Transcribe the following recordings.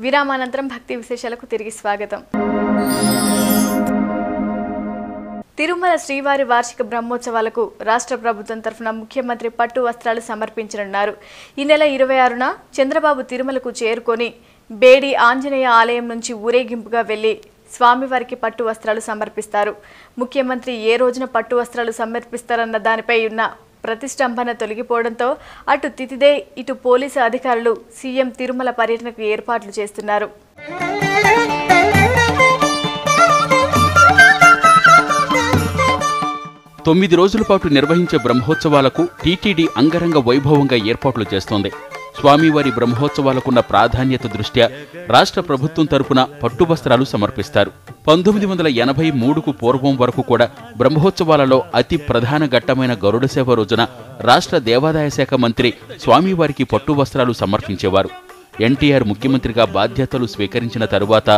విరామానంతరం భక్తి విశేషాలకు తిరిగి స్వాగతం. తిరుమల శ్రీవారి వార్షిక బ్రహ్మోత్సవాలకు రాష్ట్ర ప్రభుత్వం తరఫున ముఖ్యమంత్రి పట్టు వస్త్రాలు సమర్పించనున్నారు. ఈ నెల 26న చంద్రబాబు తిరుమలకు చేరుకొని బేడి ఆంజనేయ ఆలయం నుంచి ఊరేగింపుగా వెళ్లి స్వామివారికి పట్టు వస్త్రాలు సమర్పిస్తారు. ముఖ్యమంత్రి ఏ రోజున పట్టు వస్త్రాలు సమర్పిస్తారన్న దానిపై ఉన్న ప్రతిష్టంభన తొలగిపోవడంతో అటు తితిదే ఇటు పోలీసు అధికారులు సీఎం తిరుమల పర్యటనకు ఏర్పాట్లు చేస్తున్నారు. తొమ్మిది రోజుల పాటు నిర్వహించే బ్రహ్మోత్సవాలకు టీటీడీ అంగరంగ వైభవంగా ఏర్పాట్లు చేస్తోంది. స్వామివారి బ్రహ్మోత్సవాలకున్న ప్రాధాన్యత దృష్ట్యా రాష్ట్ర ప్రభుత్వం తరపున పట్టు వస్త్రాలు సమర్పిస్తారు. 1983కు పూర్వం వరకు కూడా బ్రహ్మోత్సవాలలో అతి ప్రధాన ఘట్టమైన గరుడ సేవ రోజున రాష్ట్ర దేవాదాయ శాఖ మంత్రి స్వామివారికి పట్టు వస్త్రాలు సమర్పించేవారు. ఎన్టీఆర్ ముఖ్యమంత్రిగా బాధ్యతలు స్వీకరించిన తరువాత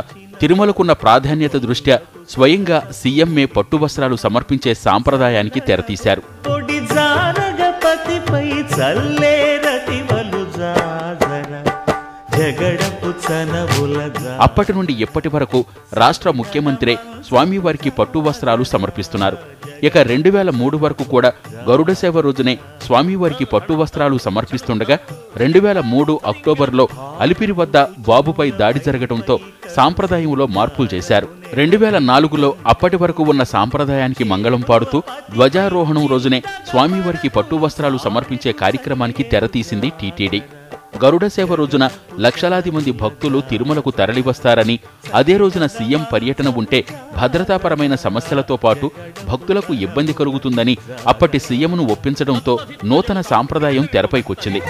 తిరుమలకున్న ప్రాధాన్యత దృష్ట్యా స్వయంగా సీఎంఏ పట్టు వస్త్రాలు సమర్పించే సాంప్రదాయానికి తెరతీశారు. అప్పటి నుండి ఇప్పటి వరకు రాష్ట్ర ముఖ్యమంత్రి స్వామివారికి పట్టు వస్త్రాలు సమర్పిస్తున్నారు. ఇక 2003 వరకు కూడా గరుడ సేవ రోజునే స్వామివారికి పట్టు వస్త్రాలు సమర్పిస్తుండగా 2003 అక్టోబర్లో అలిపిరి వద్ద బాబుపై దాడి జరగడంతో సాంప్రదాయంలో మార్పులు చేశారు. 2004లో అప్పటి వరకు ఉన్న సాంప్రదాయానికి మంగళం పాడుతూ ధ్వజారోహణం రోజునే స్వామివారికి పట్టు వస్త్రాలు సమర్పించే కార్యక్రమానికి తెరతీసింది టీటీడీ. గరుడ సేవ రోజున లక్షలాది మంది భక్తులు తిరుమలకు తరలివస్తారని, అదే రోజున సీఎం పర్యటన ఉంటే భద్రతాపరమైన సమస్యలతో పాటు భక్తులకు ఇబ్బంది కలుగుతుందని అప్పటి సీఎంను ఒప్పించడంతో నూతన సాంప్రదాయం తెరపైకొచ్చింది.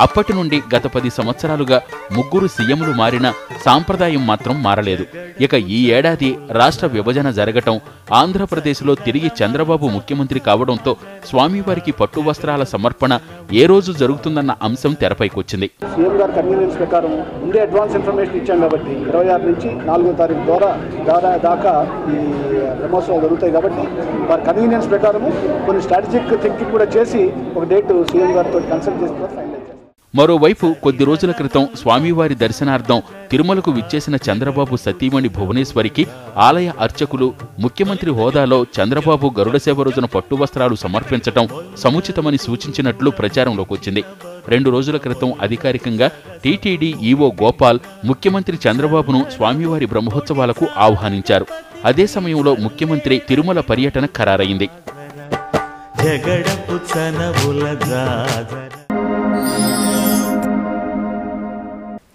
అప్పటి నుండి గత 10 సంవత్సరాలుగా ముగ్గురు సీఎంలు మారినా సాంప్రదాయం మాత్రం మారలేదు. ఇక ఈ ఏడాది రాష్ట్ర విభజన జరగటం, ఆంధ్రప్రదేశ్లో తిరిగి చంద్రబాబు ముఖ్యమంత్రి కావడంతో స్వామివారికి పట్టు వస్త్రాల సమర్పణ ఏ రోజు జరుగుతుందన్న అంశం తెరపైకొచ్చింది. సీఎం గారి కన్వీనియన్స్ ప్రకారం ముందే అడ్వాన్స్ ఇన్ఫర్మేషన్ ఇచ్చాం కాబట్టి 26 నుంచి 4వ తారీఖు దాకా ఈ బ్రహ్మోత్సవాలు జరుగుతాయి కాబట్టి వారి కన్వీనియన్స్ ప్రకారము కొన్ని స్ట్రాటజిక్ థింకింగ్ కూడా చేసి ఒక డేట్ సీఎం గారితో కన్సల్ట్ చేసి ఫైనలైజ్ చేస్తారు. మరోవైపు కొద్ది రోజుల క్రితం స్వామివారి దర్శనార్థం తిరుమలకు విచ్చేసిన చంద్రబాబు సతీమణి భువనేశ్వరికి ఆలయ అర్చకులు ముఖ్యమంత్రి హోదాలో చంద్రబాబు గరుడ సేవ రోజున పట్టు వస్త్రాలు సమర్పించడం సముచితమని సూచించినట్లు ప్రచారంలోకి వచ్చింది. 2 రోజుల క్రితం అధికారికంగా టీటీడీ ఈవో గోపాల్ ముఖ్యమంత్రి చంద్రబాబును స్వామివారి బ్రహ్మోత్సవాలకు ఆహ్వానించారు. అదే సమయంలో ముఖ్యమంత్రి తిరుమల పర్యటన ఖరారైంది.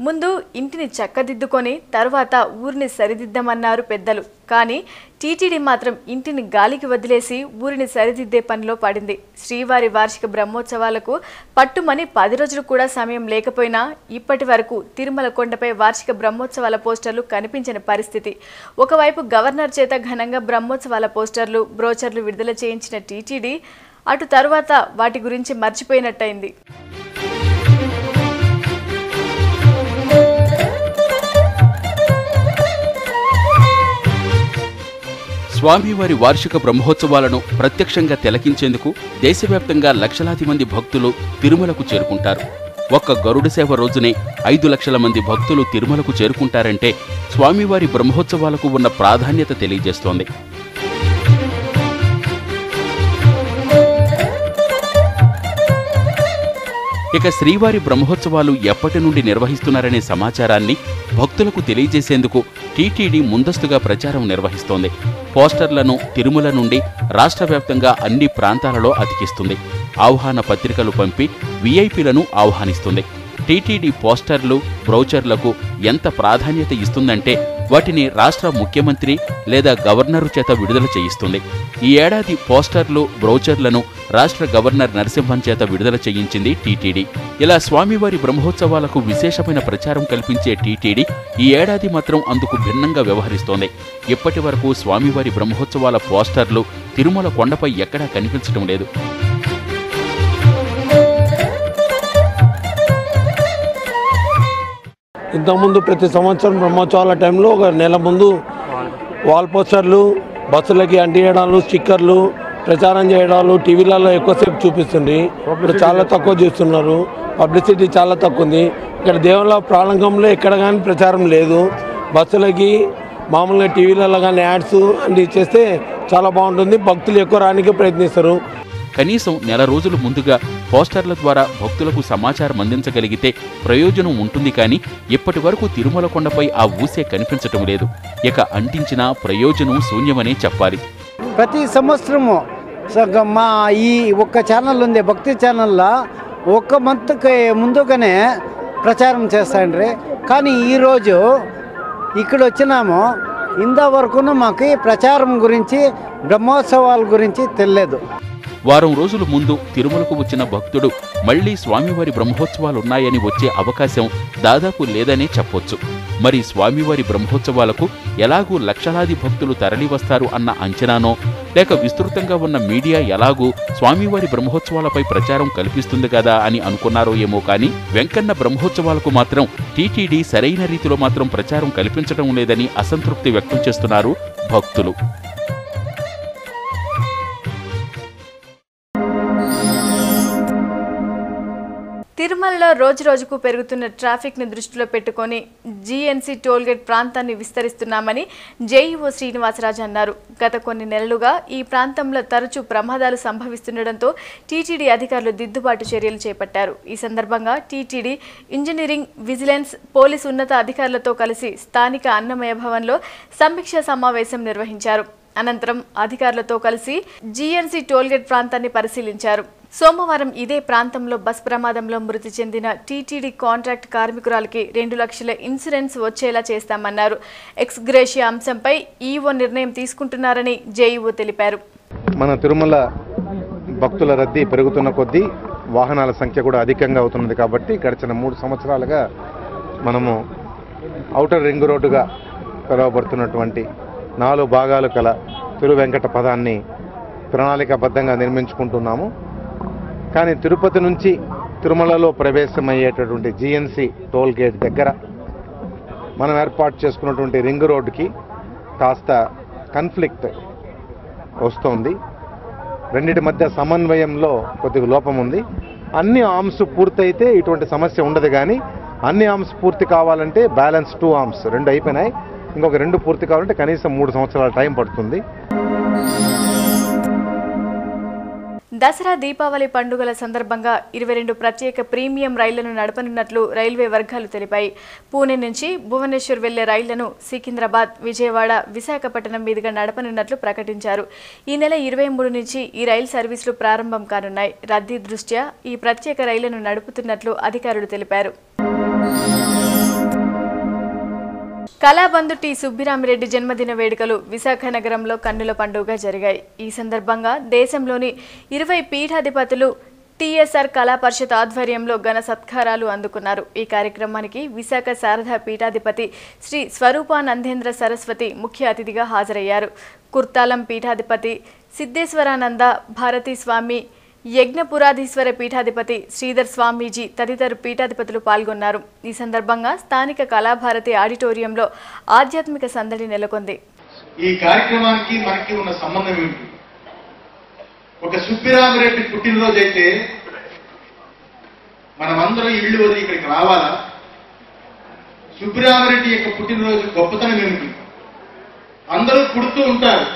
ముందు ఇంటిని చక్కదిద్దుకొని తర్వాత ఊరిని సరిదిద్దామన్నారు పెద్దలు. కానీ టీటీడీ మాత్రం ఇంటిని గాలికి వదిలేసి ఊరిని సరిదిద్దే పనిలో పడింది. శ్రీవారి వార్షిక బ్రహ్మోత్సవాలకు పట్టుమని 10 రోజులు కూడా సమయం లేకపోయినా ఇప్పటి వరకు తిరుమల కొండపై వార్షిక బ్రహ్మోత్సవాల పోస్టర్లు కనిపించని పరిస్థితి. ఒకవైపు గవర్నర్ చేత ఘనంగా బ్రహ్మోత్సవాల పోస్టర్లు, బ్రోచర్లు విడుదల చేయించిన టీటీడీ అటు తర్వాత వాటి గురించి మర్చిపోయినట్టయింది. స్వామివారి వార్షిక బ్రహ్మోత్సవాలను ప్రత్యక్షంగా తిలకించేందుకు దేశవ్యాప్తంగా లక్షలాది మంది భక్తులు తిరుమలకు చేరుకుంటారు. ఒక్క గరుడ సేవ రోజునే 5 లక్షల మంది భక్తులు తిరుమలకు చేరుకుంటారంటే స్వామివారి బ్రహ్మోత్సవాలకు ఉన్న ప్రాధాన్యత తెలియజేస్తోంది. ఇక శ్రీవారి బ్రహ్మోత్సవాలు ఎప్పటి నుండి నిర్వహిస్తున్నారనే సమాచారాన్ని భక్తులకు తెలియజేసేందుకు టీటీడీ ముందస్తుగా ప్రచారం నిర్వహిస్తోంది. పోస్టర్లను తిరుమల నుండి రాష్ట్ర వ్యాప్తంగా అన్ని ప్రాంతాలలో అతికిస్తుంది. ఆహ్వాన పత్రికలు పంపి వీఐపీలను ఆహ్వానిస్తుంది. టీటీడీ పోస్టర్లు, బ్రౌచర్లకు ఎంత ప్రాధాన్యత ఇస్తుందంటే వాటిని రాష్ట్ర ముఖ్యమంత్రి లేదా గవర్నరు చేత విడుదల చేయిస్తుంది. ఈ ఏడాది పోస్టర్లు, బ్రౌచర్లను రాష్ట్ర గవర్నర్ నరసింహన్ చేత విడుదల చేయించింది టీటీడీ. ఇలా స్వామివారి బ్రహ్మోత్సవాలకు విశేషమైన ప్రచారం కల్పించే టీటీడీ ఈ ఏడాది మాత్రం అందుకు భిన్నంగా వ్యవహరిస్తోంది. ఇప్పటి వరకు స్వామివారి బ్రహ్మోత్సవాల పోస్టర్లు తిరుమల కొండపై ఎక్కడా కనిపించడం లేదు. ఇంతకుముందు ప్రతి సంవత్సరం బ్రహ్మోత్సవాల టైంలో ఒక నెల ముందు వాల్ పోస్టర్లు, బస్సులకి అంటించడాలు, స్టిక్కర్లు, ప్రచారం చేయడాలు టీవీలలో ఎక్కువసేపు చూపిస్తుంది. ఇప్పుడు చాలా తక్కువ చూస్తున్నారు. పబ్లిసిటీ చాలా తక్కువ ఉంది. ఇక్కడ దేవుళ్ళ ప్రారంభంలో ఎక్కడ కానీ ప్రచారం లేదు. బస్సులకి మామూలుగా టీవీలలో కానీ యాడ్స్ అన్ని చేస్తే చాలా బాగుంటుంది. భక్తులు ఎక్కువ రానికి ప్రయత్నిస్తారు. కనీసం నెల రోజుల ముందుగా పోస్టర్ల ద్వారా భక్తులకు సమాచారం అందించగలిగితే ప్రయోజనం ఉంటుంది. కానీ ఇప్పటి వరకు తిరుమల కొండపై ఆ ఊసే కనిపించటం లేదు. ఇక అంటించిన ప్రయోజనం శూన్యమనే చెప్పాలి. ప్రతి సంవత్సరము మా ఈ ఒక్క ఛానల్ ఉంది, భక్తి ఛానల్లో ఒక్క మంత్కి ముందుగానే ప్రచారం చేస్తాండ్రి. కానీ ఈరోజు ఇక్కడ వచ్చినాము, ఇంతవరకును మాకు ప్రచారం గురించి బ్రహ్మోత్సవాల గురించి తెలియదు. వారం రోజుల ముందు తిరుమలకు వచ్చిన భక్తుడు మళ్లీ స్వామివారి బ్రహ్మోత్సవాలున్నాయని వచ్చే అవకాశం దాదాపు లేదనే చెప్పొచ్చు. మరి స్వామివారి బ్రహ్మోత్సవాలకు ఎలాగూ లక్షలాది భక్తులు తరలివస్తారు అన్న అంచనానో, లేక విస్తృతంగా ఉన్న మీడియా ఎలాగూ స్వామివారి బ్రహ్మోత్సవాలపై ప్రచారం కల్పిస్తుంది కదా అని అనుకున్నారో ఏమో. కానీ వెంకన్న బ్రహ్మోత్సవాలకు మాత్రం టీటీడీ సరైన రీతిలో మాత్రం ప్రచారం కల్పించడం లేదని అసంతృప్తి వ్యక్తం చేస్తున్నారు భక్తులు. తిరుమలలో రోజురోజుకు పెరుగుతున్న ట్రాఫిక్ను దృష్టిలో పెట్టుకుని జీఎన్సీ టోల్గేట్ ప్రాంతాన్ని విస్తరిస్తున్నామని జేఈఓ శ్రీనివాసరాజు అన్నారు. గత కొన్ని నెలలుగా ఈ ప్రాంతంలో తరచూ ప్రమాదాలు సంభవిస్తుండటంతో టీటీడీ అధికారులు దిద్దుబాటు చర్యలు చేపట్టారు. ఈ సందర్భంగా టీటీడీ ఇంజనీరింగ్, విజిలెన్స్, పోలీసు ఉన్నత అధికారులతో కలిసి స్థానిక అన్నమయ భవన్లో సమీక్షా సమావేశం నిర్వహించారు. అనంతరం అధికారులతో కలిసి జీఎన్సీ టోల్గేట్ ప్రాంతాన్ని పరిశీలించారు. సోమవారం ఇదే ప్రాంతంలో బస్ ప్రమాదంలో మృతి చెందిన టీటీడీ కాంట్రాక్ట్ కార్మికురాలికి 2 లక్షల ఇన్సూరెన్స్ వచ్చేలా చేస్తామన్నారు. ఎక్స్గ్రేషియా అంశంపై ఈవో నిర్ణయం తీసుకుంటున్నారని జేఈఓ తెలిపారు. మన తిరుమల భక్తుల రద్దీ పెరుగుతున్న కొద్దీ వాహనాల సంఖ్య కూడా అధికంగా అవుతున్నది. కాబట్టి గడిచిన 3 సంవత్సరాలుగా మనము ఔటర్ రింగ్ రోడ్డుగా పిలువబడుతున్నటువంటి 4 భాగాలు కల తిరువెంకట పదాన్ని ప్రణాళికాబద్ధంగా నిర్మించుకుంటున్నాము. కానీ తిరుపతి నుంచి తిరుమలలో ప్రవేశమయ్యేటటువంటి జీఎన్సీ టోల్ గేట్ దగ్గర మనం ఏర్పాటు చేసుకున్నటువంటి రింగ్ రోడ్డుకి కాస్త కన్ఫ్లిక్ట్ వస్తోంది. రెండింటి మధ్య సమన్వయంలో కొద్దిగా లోపం ఉంది. అన్ని ఆర్మ్స్ పూర్తయితే ఇటువంటి సమస్య ఉండదు. కానీ అన్ని ఆర్మ్స్ పూర్తి కావాలంటే బ్యాలెన్స్ 2 ఆర్మ్స్ 2 అయిపోయినాయి. ఇంకొక 2 పూర్తి కావాలంటే కనీసం 3 సంవత్సరాల టైం పడుతుంది. దసరా, దీపావళి పండుగల సందర్భంగా 22 ప్రత్యేక ప్రీమియం రైళ్లను నడపనున్నట్లు రైల్వే వర్గాలు తెలిపాయి. పూణె నుంచి భువనేశ్వర్ వెళ్లే రైళ్లను సికింద్రాబాద్, విజయవాడ, విశాఖపట్నం మీదుగా నడపనున్నట్లు ప్రకటించారు. ఈ నెల 23 నుంచి ఈ రైలు సర్వీసులు ప్రారంభం కానున్నాయి. రద్దీ దృష్ట్యా ఈ ప్రత్యేక రైళ్లను నడుపుతున్నట్లు అధికారులు తెలిపారు. కళాబంధు టి సుబ్బిరామిరెడ్డి జన్మదిన వేడుకలు విశాఖ నగరంలో కన్నుల పండుగగా జరిగాయి. ఈ సందర్భంగా దేశంలోని 20 పీఠాధిపతులు టీఎస్ఆర్ కళా పరిషత్ ఆధ్వర్యంలో ఘన సత్కారాలు అందుకున్నారు. ఈ కార్యక్రమానికి విశాఖ శారదా పీఠాధిపతి శ్రీ స్వరూపానందేంద్ర సరస్వతి ముఖ్య అతిథిగా హాజరయ్యారు. కుర్తాలం పీఠాధిపతి సిద్ధేశ్వరానంద భారతీ స్వామి, యజ్ఞపురాధీశ్వర పీఠాధిపతి శ్రీధర్ స్వామీజీ తదితర పీఠాధిపతులు పాల్గొన్నారు. ఈ సందర్భంగా స్థానిక కళాభారతి ఆడిటోరియంలో ఆధ్యాత్మిక సందడి నెలకొంది. ఈ కార్యక్రమానికి మనకి ఉన్న సంబంధం ఏమిటి? ఒక సుబ్బిరామిరెడ్డి పుట్టినరోజు అయితే మనమందరం ఇళ్ళు వదిలి ఇక్కడికి రావాలా? సుబ్బిరామిరెడ్డి యొక్క పుట్టినరోజు గొప్పతనం ఏమిటి? అందరూ పుడుతూ ఉంటారు,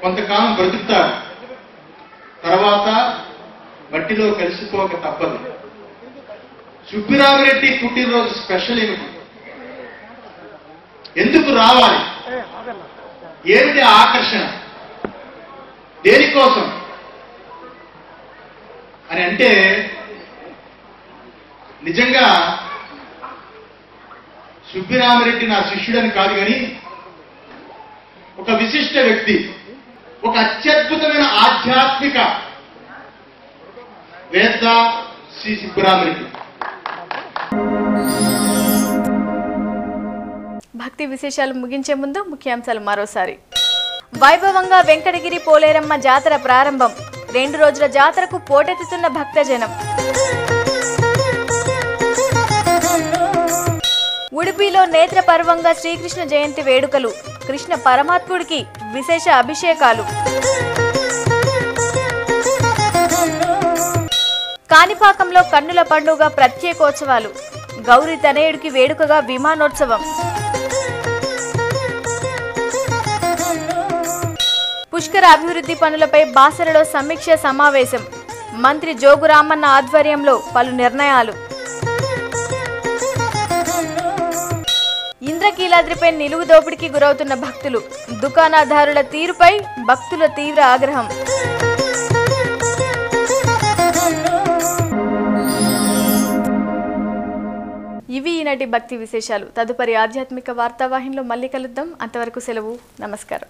కొంతకాలం బ్రతుకుతారు, తర్వాత మట్టిలో కలిసిపోక తప్పదు. సుబ్బిరామిరెడ్డి పుట్టినరోజు స్పెషల్ ఏమిటి? ఎందుకు రావాలి? ఏమిటి ఆకర్షణ? దేనికోసం అని అంటే నిజంగా సుబ్బిరామిరెడ్డి నా శిష్యుడని కాదు, కానీ ఒక విశిష్ట వ్యక్తి, ఒక అత్యద్భుతమైన ఆధ్యాత్మిక వేత్త శ్రీ సుబ్బిరామిరెడ్డి. భక్తి విశేషాలు ముగించే ముందు ముఖ్యాంశాలు మరోసారి. వైభవంగా వెంకటగిరి పోలేరమ్మ జాతర ప్రారంభం. 2 రోజుల జాతరకు పోటెత్తుతున్న భక్తజనం. ఉడిపిలో నేత్ర పర్వంగా శ్రీకృష్ణ జయంతి వేడుకలు. కృష్ణ పరమాత్ముడికి విశేష అభిషేకాలు. కాణిపాకంలో కన్నుల పండుగ ప్రత్యేకోత్సవాలు, గౌరీ తనయుడికి వేడుకగా విమానోత్సవం. పుష్కర అభివృద్ధి పనులపై బాసరలో సమీక్ష సమావేశం, మంత్రి జోగు రామన్న ఆధ్వర్యంలో పలు నిర్ణయాలు. ఇంద్రకీలాద్రిపై నిలువు దోపిడీకి గురవుతున్న భక్తులు, దుకాణదారుల తీరుపై భక్తుల తీవ్ర ఆగ్రహం. ఇవి ఈనాటి భక్తి విశేషాలు. తదుపరి ఆధ్యాత్మిక వార్తావాహినిలో మళ్ళీ కలుద్దాం. అంతవరకు సెలవు. నమస్కారం.